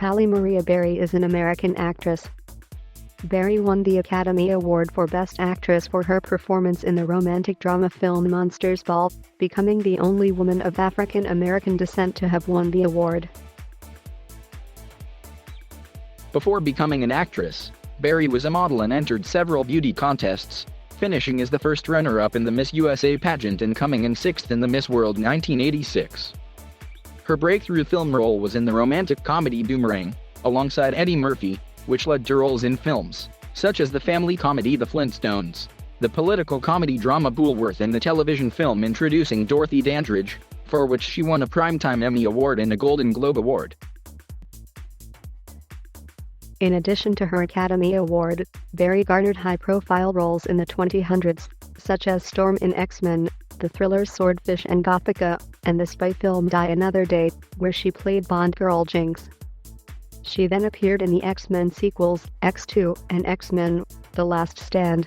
Halle Maria Berry is an American actress. Berry won the Academy Award for Best Actress for her performance in the romantic drama film Monsters Ball, becoming the only woman of African American descent to have won the award. Before becoming an actress, Berry was a model and entered several beauty contests, finishing as the first runner-up in the Miss USA pageant and coming in 6th in the Miss World 1986. Her breakthrough film role was in the romantic comedy Boomerang, alongside Eddie Murphy, which led to roles in films such as the family comedy The Flintstones, the political comedy drama Bulworth, and the television film introducing Dorothy Dandridge, for which she won a Primetime Emmy Award and a Golden Globe Award. In addition to her Academy Award, Berry garnered high-profile roles in the 2000s, such as Storm in X-Men, the thrillers Swordfish and Gothika, and the spy film Die Another Day, where she played Bond girl Jinx. She then appeared in the X-Men sequels, X2 and X-Men: The Last Stand.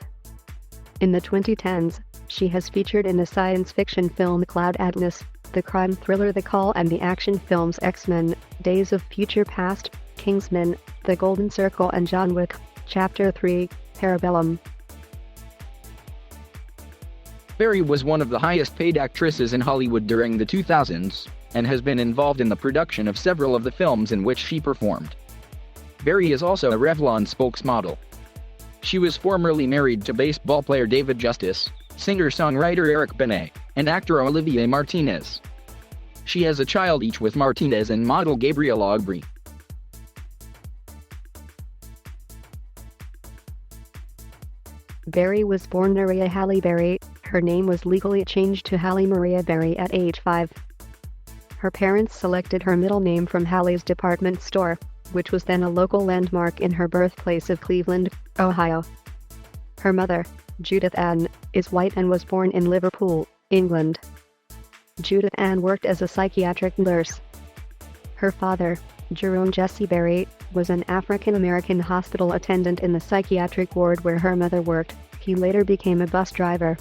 In the 2010s, she has featured in the science fiction film Cloud Atlas, the crime thriller The Call, and the action films X-Men: Days of Future Past, Kingsman, The Golden Circle, and John Wick: Chapter 3, Parabellum. Berry was one of the highest-paid actresses in Hollywood during the 2000s, and has been involved in the production of several of the films in which she performed. Berry is also a Revlon spokesmodel. She was formerly married to baseball player David Justice, singer-songwriter Eric Benet, and actor Olivier Martinez. She has a child each with Martinez and model Gabrielle Aubry. Berry was born Maria Halle Berry. Her name was legally changed to Halle Maria Berry at age 5. Her parents selected her middle name from Halle's department store, which was then a local landmark in her birthplace of Cleveland, Ohio. Her mother, Judith Ann, is white and was born in Liverpool, England. Judith Ann worked as a psychiatric nurse. Her father, Jerome Jesse Berry, was an African-American hospital attendant in the psychiatric ward where her mother worked. He later became a bus driver.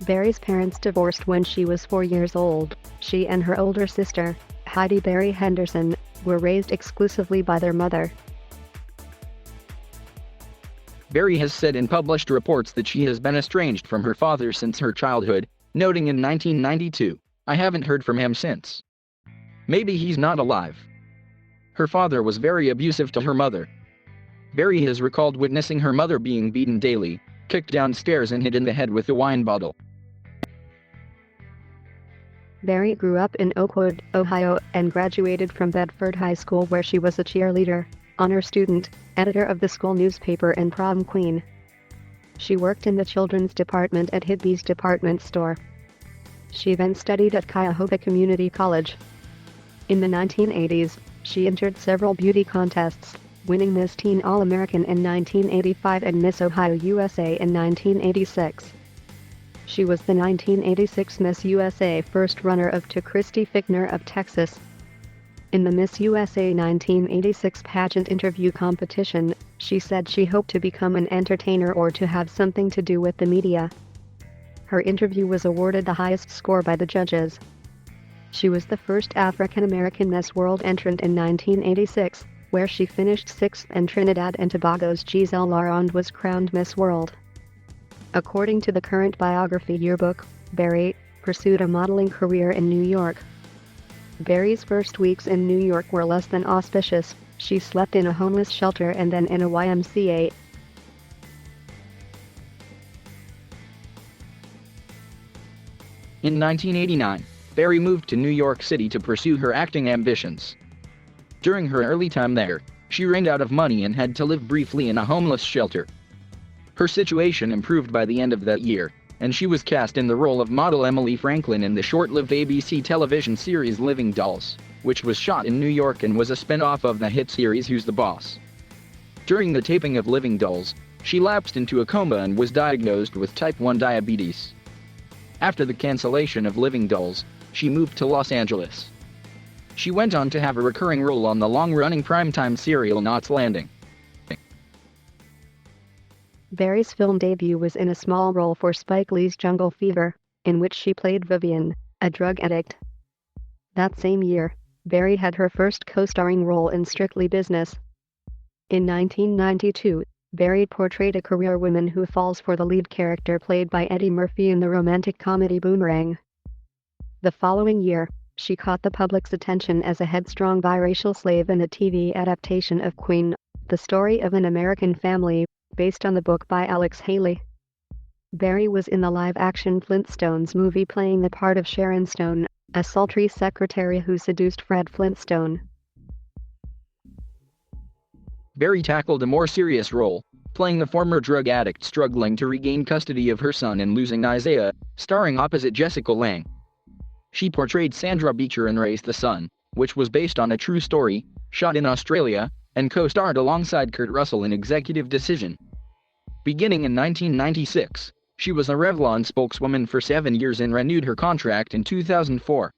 Berry's parents divorced when she was 4 years old. She and her older sister, Heidi Berry Henderson, were raised exclusively by their mother. Berry has said in published reports that she has been estranged from her father since her childhood, noting in 1992, "I haven't heard from him since. Maybe he's not alive." Her father was very abusive to her mother. Berry has recalled witnessing her mother being beaten daily, kicked downstairs and hit in the head with a wine bottle. Berry grew up in Oakwood, Ohio, and graduated from Bedford High School, where she was a cheerleader, honor student, editor of the school newspaper, and prom queen. She worked in the children's department at Hibbee's department store. She then studied at Cuyahoga Community College. In the 1980s, she entered several beauty contests, winning Miss Teen All-American in 1985 and Miss Ohio USA in 1986. She was the 1986 Miss USA first runner-up to Christy Fickner of Texas. In the Miss USA 1986 pageant interview competition, she said she hoped to become an entertainer or to have something to do with the media. Her interview was awarded the highest score by the judges. She was the first African-American Miss World entrant in 1986, where she finished 6th, and Trinidad and Tobago's Giselle Larond was crowned Miss World. According to the current biography yearbook, Berry pursued a modeling career in New York. Berry's first weeks in New York were less than auspicious. She slept in a homeless shelter and then in a YMCA. In 1989, Berry moved to New York City to pursue her acting ambitions. During her early time there, she ran out of money and had to live briefly in a homeless shelter. Her situation improved by the end of that year, and she was cast in the role of model Emily Franklin in the short-lived ABC television series Living Dolls, which was shot in New York and was a spin-off of the hit series Who's the Boss. During the taping of Living Dolls, she lapsed into a coma and was diagnosed with type 1 diabetes. After the cancellation of Living Dolls, she moved to Los Angeles. She went on to have a recurring role on the long-running primetime serial Knots Landing. Berry's film debut was in a small role for Spike Lee's Jungle Fever, in which she played Vivian, a drug addict. That same year, Berry had her first co-starring role in Strictly Business. In 1992, Berry portrayed a career woman who falls for the lead character played by Eddie Murphy in the romantic comedy Boomerang. The following year, she caught the public's attention as a headstrong biracial slave in a TV adaptation of Queen, the story of an American family, based on the book by Alex Haley. Berry was in the live-action Flintstones movie playing the part of Sharon Stone, a sultry secretary who seduced Fred Flintstone. Berry tackled a more serious role, playing the former drug addict struggling to regain custody of her son and losing Isaiah, starring opposite Jessica Lange. She portrayed Sandra Beecher in Raise the Sun, which was based on a true story, shot in Australia, and co-starred alongside Kurt Russell in Executive Decision. Beginning in 1996, she was a Revlon spokeswoman for 7 years and renewed her contract in 2004.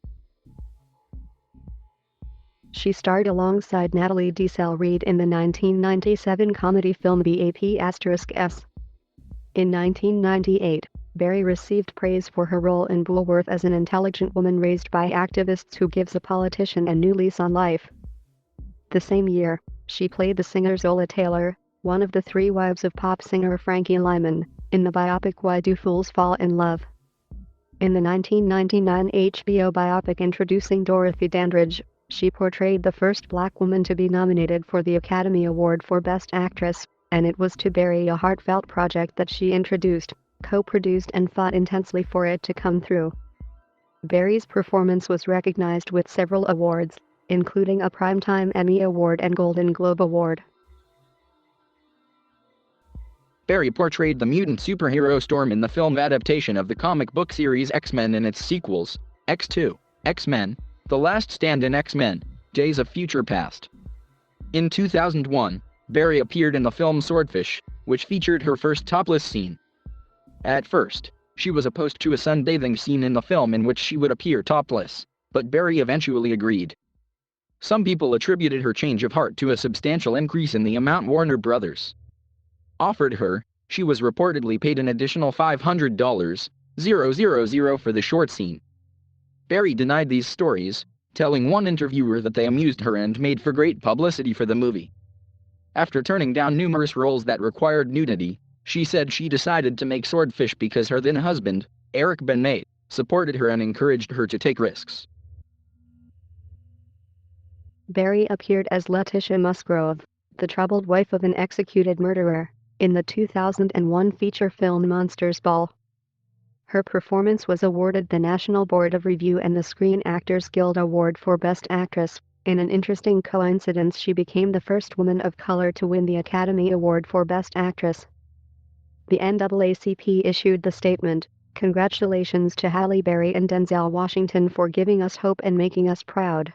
She starred alongside Natalie Desselle Reid in the 1997 comedy film BAP*S. In 1998, Berry received praise for her role in Bulworth as an intelligent woman raised by activists who gives a politician a new lease on life. The same year, she played the singer Zola Taylor, one of the 3 wives of pop singer Frankie Lyman, in the biopic Why Do Fools Fall in Love? In the 1999 HBO biopic introducing Dorothy Dandridge, she portrayed the first Black woman to be nominated for the Academy Award for Best Actress, and it was to Berry a heartfelt project that she introduced, co-produced and fought intensely for it to come through. Berry's performance was recognized with several awards, including a Primetime Emmy Award and Golden Globe Award. Berry portrayed the mutant superhero Storm in the film adaptation of the comic book series X-Men and its sequels, X2, X-Men, The Last Stand and X-Men, Days of Future Past. In 2001, Berry appeared in the film Swordfish, which featured her first topless scene. At first, she was opposed to a sunbathing scene in the film in which she would appear topless, but Berry eventually agreed. Some people attributed her change of heart to a substantial increase in the amount Warner Bros. offered her. She was reportedly paid an additional $500,000 for the short scene. Berry denied these stories, telling one interviewer that they amused her and made for great publicity for the movie. After turning down numerous roles that required nudity, she said she decided to make Swordfish because her then husband, Eric Benet, supported her and encouraged her to take risks. Berry appeared as Letitia Musgrove, the troubled wife of an executed murderer, in the 2001 feature film Monsters Ball. Her performance was awarded the National Board of Review and the Screen Actors Guild Award for Best Actress. In an interesting coincidence, she became the first woman of color to win the Academy Award for Best Actress. The NAACP issued the statement, "Congratulations to Halle Berry and Denzel Washington for giving us hope and making us proud."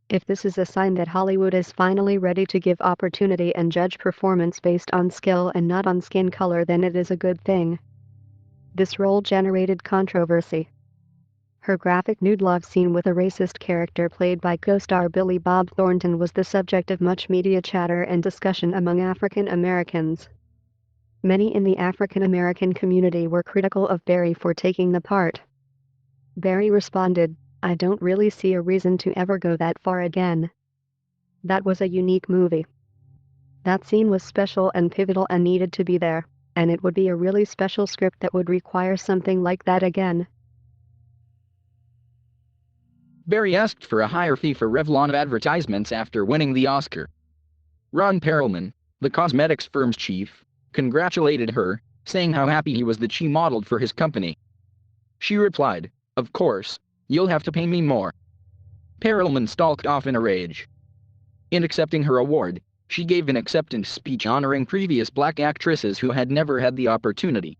If this is a sign that Hollywood is finally ready to give opportunity and judge performance based on skill and not on skin color, then it is a good thing. This role generated controversy. Her graphic nude love scene with a racist character played by co-star Billy Bob Thornton was the subject of much media chatter and discussion among African Americans. Many in the African American community were critical of Berry for taking the part. Berry responded, "I don't really see a reason to ever go that far again. That was a unique movie. That scene was special and pivotal and needed to be there, and it would be a really special script that would require something like that again." Berry asked for a higher fee for Revlon advertisements after winning the Oscar. Ron Perelman, the cosmetics firm's chief, congratulated her, saying how happy he was that she modeled for his company. She replied, "Of course, you'll have to pay me more." Perelman stalked off in a rage. In accepting her award, she gave an acceptance speech honoring previous Black actresses who had never had the opportunity.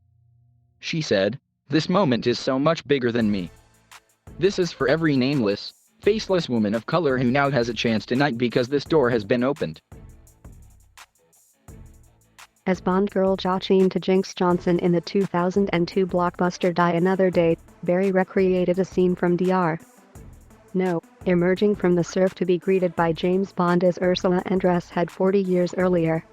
She said, "This moment is so much bigger than me. This is for every nameless, faceless woman of color who now has a chance tonight because this door has been opened." As Bond girl Joaquin to Jinx Johnson in the 2002 blockbuster Die Another Day, Berry recreated a scene from Dr. No, emerging from the surf to be greeted by James Bond as Ursula Andress had 40 years earlier.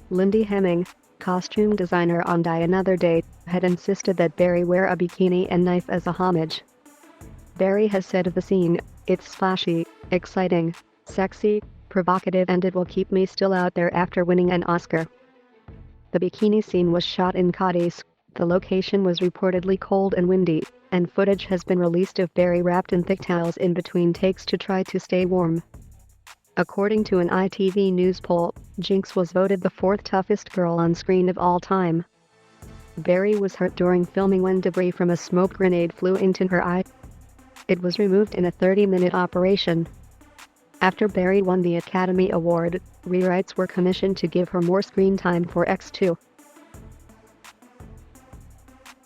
Lindy Hemming, costume designer on Die Another Day, had insisted that Berry wear a bikini and knife as a homage. Berry has said of the scene, "It's splashy, Exciting, sexy, provocative, and it will keep me still out there after winning an Oscar. The bikini scene was shot in Cadiz. The location was reportedly cold and windy, and footage has been released of Berry wrapped in thick towels in between takes to try to stay warm. According to an ITV News poll, Jinx was voted the fourth toughest girl on screen of all time. Berry was hurt during filming when debris from a smoke grenade flew into her eye. It was removed in a 30-minute operation. After Berry won the Academy Award, rewrites were commissioned to give her more screen time for X2.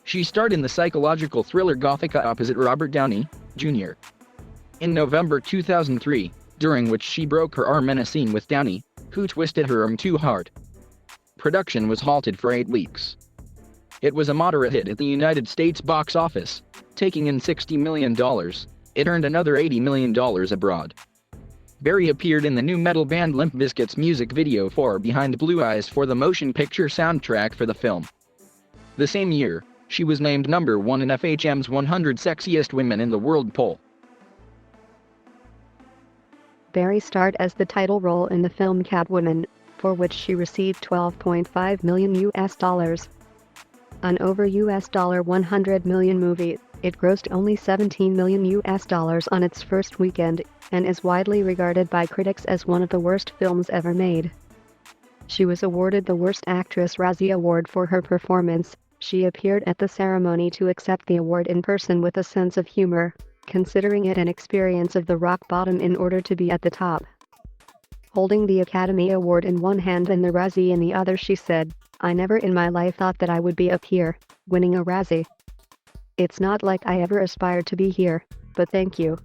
She starred in the psychological thriller Gothica opposite Robert Downey, Jr. in November 2003, during which she broke her arm in a scene with Downey, who twisted her arm too hard. Production was halted for 8 weeks. It was a moderate hit at the United States box office, taking in $60 million. It earned another $80 million abroad. Berry appeared in the new metal band Limp Bizkit's music video for Behind Blue Eyes for the motion picture soundtrack for the film. The same year, she was named number 1 in FHM's 100 Sexiest Women in the World poll. Berry starred as the title role in the film Catwoman, for which she received $12.5 million. An over $100 million movie, it grossed only $17 million on its first weekend, and is widely regarded by critics as one of the worst films ever made. She was awarded the Worst Actress Razzie Award for her performance. She appeared at the ceremony to accept the award in person with a sense of humor, considering it an experience of the rock bottom in order to be at the top. Holding the Academy Award in one hand and the Razzie in the other, she said, "I never in my life thought that I would be up here, winning a Razzie. It's not like I ever aspired to be here, but thank you.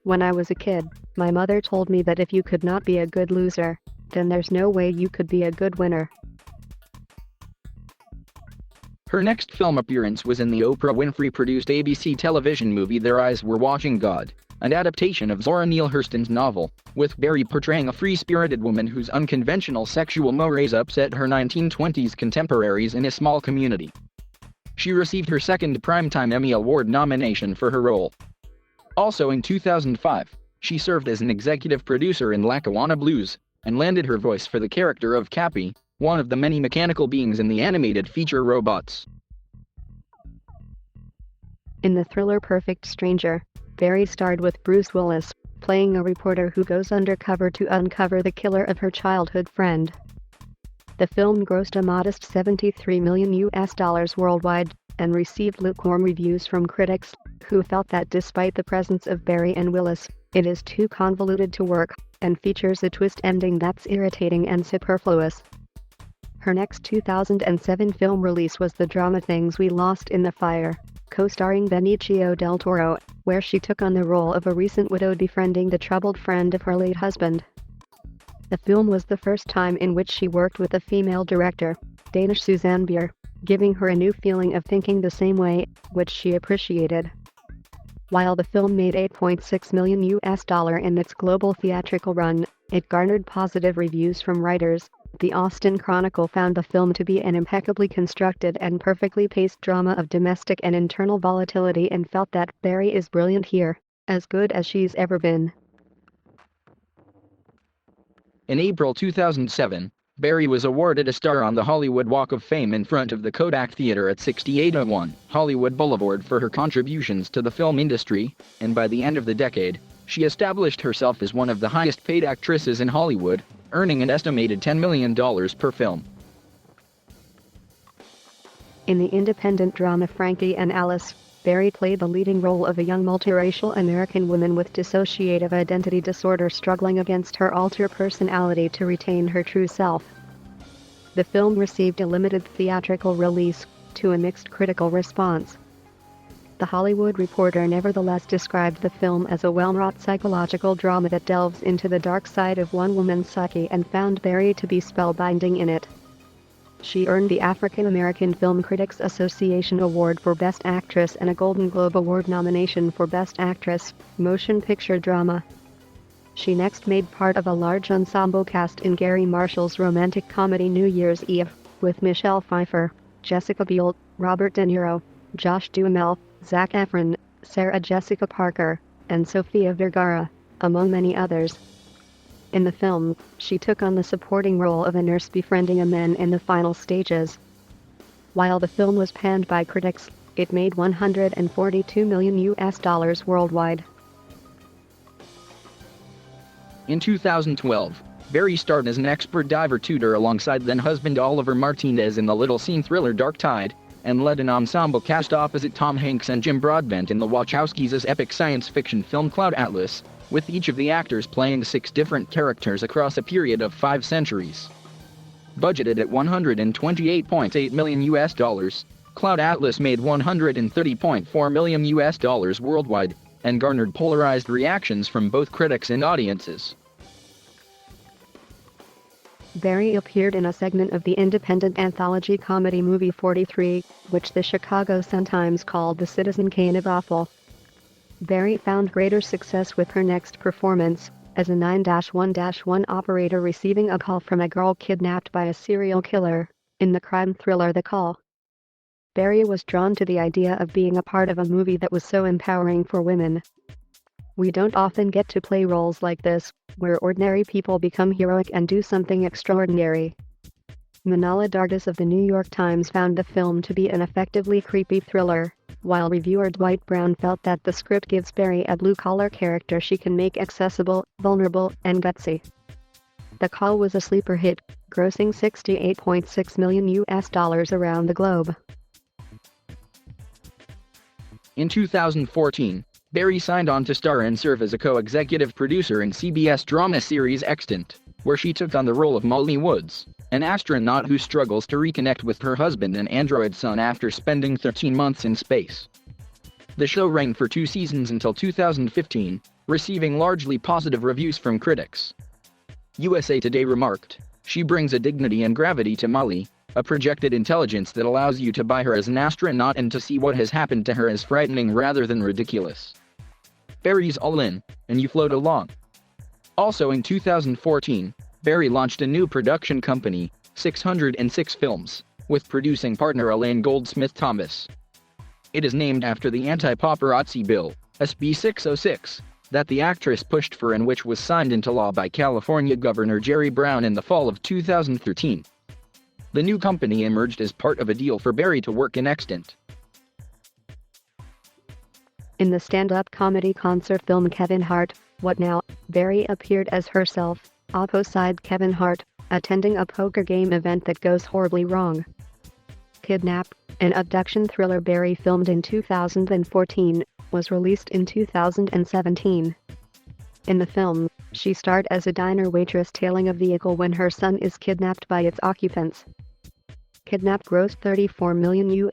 When I was a kid, my mother told me that if you could not be a good loser, then there's no way you could be a good winner." Her next film appearance was in the Oprah Winfrey-produced ABC television movie Their Eyes Were Watching God, an adaptation of Zora Neale Hurston's novel, with Berry portraying a free-spirited woman whose unconventional sexual mores upset her 1920s contemporaries in a small community. She received her second Primetime Emmy Award nomination for her role. Also in 2005, she served as an executive producer in Lackawanna Blues, and landed her voice for the character of Cappy, one of the many mechanical beings in the animated feature Robots. In the thriller Perfect Stranger, Berry starred with Bruce Willis, playing a reporter who goes undercover to uncover the killer of her childhood friend. The film grossed a modest $73 million worldwide, and received lukewarm reviews from critics, who felt that despite the presence of Berry and Willis, it is too convoluted to work, and features a twist ending that's irritating and superfluous. Her next 2007 film release was the drama Things We Lost in the Fire, co-starring Benicio del Toro, where she took on the role of a recent widow befriending the troubled friend of her late husband. The film was the first time in which she worked with a female director, Danish Suzanne Bier, giving her a new feeling of thinking the same way, which she appreciated. While the film made $8.6 million in its global theatrical run, it garnered positive reviews from writers. The Austin Chronicle found the film to be an impeccably constructed and perfectly paced drama of domestic and internal volatility and felt that Berry is brilliant here, as good as she's ever been. In April 2007, Berry was awarded a star on the Hollywood Walk of Fame in front of the Kodak Theater at 6801 Hollywood Boulevard for her contributions to the film industry, and by the end of the decade, she established herself as one of the highest-paid actresses in Hollywood, earning an estimated $10 million per film. In the independent drama Frankie and Alice, Berry played the leading role of a young multiracial American woman with dissociative identity disorder struggling against her alter personality to retain her true self. The film received a limited theatrical release, to a mixed critical response. The Hollywood Reporter nevertheless described the film as a well-wrought psychological drama that delves into the dark side of one woman's psyche and found Berry to be spellbinding in it. She earned the African American Film Critics Association Award for Best Actress and a Golden Globe Award nomination for Best Actress, Motion Picture Drama. She next made part of a large ensemble cast in Gary Marshall's romantic comedy New Year's Eve, with Michelle Pfeiffer, Jessica Biel, Robert De Niro, Josh Duhamel, Zac Efron, Sarah Jessica Parker, and Sofia Vergara, among many others. In the film, she took on the supporting role of a nurse befriending a man in the final stages. While the film was panned by critics, it made $142 million worldwide. In 2012, Berry starred as an expert diver tutor alongside then-husband Oliver Martinez in the little-scene thriller Dark Tide, and led an ensemble cast opposite Tom Hanks and Jim Broadbent in the Wachowskis' epic science fiction film Cloud Atlas, with each of the actors playing 6 different characters across a period of 5 centuries. Budgeted at $128.8 million, Cloud Atlas made $130.4 million worldwide, and garnered polarized reactions from both critics and audiences. Berry appeared in a segment of the independent anthology comedy movie 43, which the Chicago Sun-Times called the Citizen Kane of Awful. Berry found greater success with her next performance, as a 9-1-1 operator receiving a call from a girl kidnapped by a serial killer, in the crime thriller The Call. Berry was drawn to the idea of being a part of a movie that was so empowering for women. We don't often get to play roles like this, where ordinary people become heroic and do something extraordinary. Manala Dargis of the New York Times found the film to be an effectively creepy thriller, while reviewer Dwight Brown felt that the script gives Berry a blue-collar character she can make accessible, vulnerable, and gutsy. The Call was a sleeper hit, grossing $68.6 million around the globe. In 2014, Berry signed on to star and serve as a co-executive producer in CBS drama series Extant, where she took on the role of Molly Woods, an astronaut who struggles to reconnect with her husband and android son after spending 13 months in space. The show ran for 2 seasons until 2015, receiving largely positive reviews from critics. USA Today remarked, "She brings a dignity and gravity to Molly, a projected intelligence that allows you to buy her as an astronaut and to see what has happened to her as frightening rather than ridiculous. Berry's all in, and you float along." Also in 2014, Berry launched a new production company, 606 Films, with producing partner Elaine Goldsmith Thomas. It is named after the Anti-Paparazzi Bill, SB 606, that the actress pushed for and which was signed into law by California Governor Jerry Brown in the fall of 2013. The new company emerged as part of a deal for Berry to work in Extant. In the stand-up comedy concert film Kevin Hart, What Now?, Berry appeared as herself, opposite Kevin Hart, attending a poker game event that goes horribly wrong. Kidnap, an abduction thriller Berry filmed in 2014, was released in 2017. In the film, she starred as a diner waitress tailing a vehicle when her son is kidnapped by its occupants. Kidnap grossed $34 million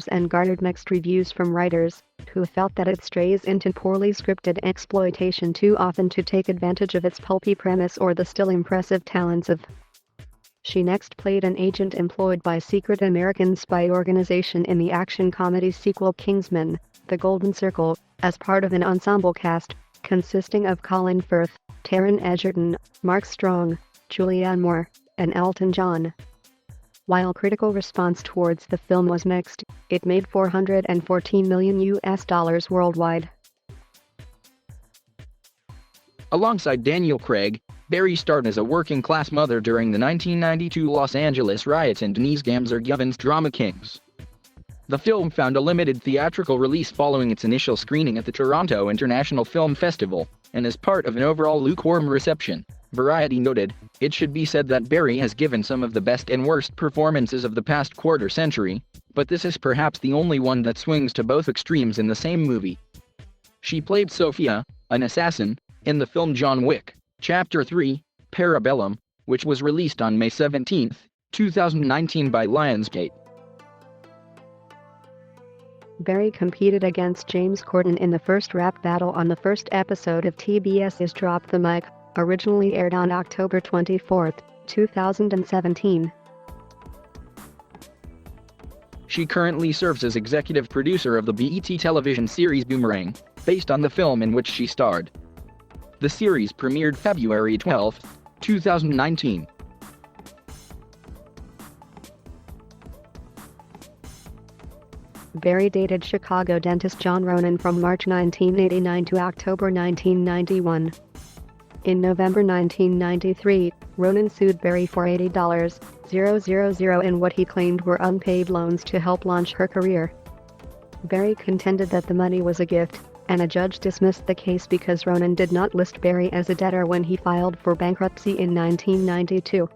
and garnered mixed reviews from writers, who felt that it strays into poorly scripted exploitation too often to take advantage of its pulpy premise or the still impressive talents of. She next played an agent employed by secret American spy organization in the action comedy sequel Kingsman: The Golden Circle, as part of an ensemble cast, consisting of Colin Firth, Taron Egerton, Mark Strong, Julianne Moore, and Elton John. While critical response towards the film was mixed, it made $414 million worldwide. Alongside Daniel Craig, Berry starred as a working-class mother during the 1992 Los Angeles riots in Denise Gamzer-Given's drama Kings. The film found a limited theatrical release following its initial screening at the Toronto International Film Festival, and as part of an overall lukewarm reception, Variety noted, "It should be said that Berry has given some of the best and worst performances of the past quarter century, but this is perhaps the only one that swings to both extremes in the same movie." She played Sophia, an assassin, in the film John Wick, Chapter 3, Parabellum, which was released on May 17, 2019 by Lionsgate. Berry competed against James Corden in the first rap battle on the first episode of TBS's Drop the Mic, originally aired on October 24, 2017. She currently serves as executive producer of the BET television series Boomerang, based on the film in which she starred. The series premiered February 12, 2019. Berry dated Chicago dentist John Ronan from March 1989 to October 1991. In November 1993, Ronan sued Berry for $80,000 in what he claimed were unpaid loans to help launch her career. Berry contended that the money was a gift, and a judge dismissed the case because Ronan did not list Berry as a debtor when he filed for bankruptcy in 1992.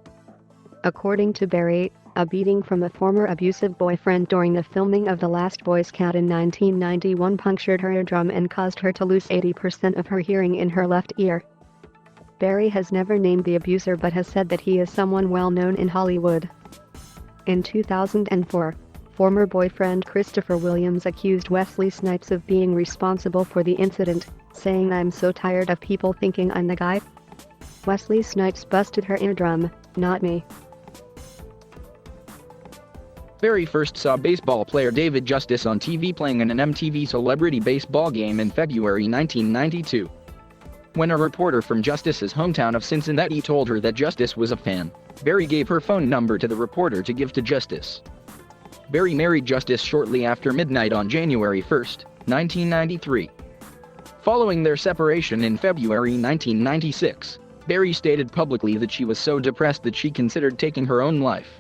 According to Berry, a beating from a former abusive boyfriend during the filming of The Last Boy Scout in 1991 punctured her eardrum and caused her to lose 80% of her hearing in her left ear. Berry has never named the abuser but has said that he is someone well known in Hollywood. In 2004, former boyfriend Christopher Williams accused Wesley Snipes of being responsible for the incident, saying, "I'm so tired of people thinking I'm the guy." Wesley Snipes busted her eardrum, "Not me." Berry first saw baseball player David Justice on TV playing in an MTV Celebrity Baseball game in February 1992. When a reporter from Justice's hometown of Cincinnati told her that Justice was a fan, Berry gave her phone number to the reporter to give to Justice. Berry married Justice shortly after midnight on January 1, 1993. Following their separation in February 1996, Berry stated publicly that she was so depressed that she considered taking her own life.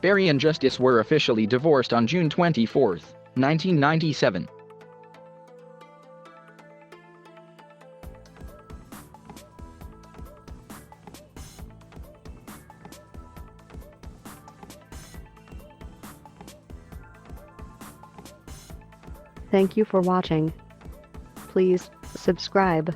Berry and Justice were officially divorced on June 24, 1997. Thank you for watching. Please subscribe.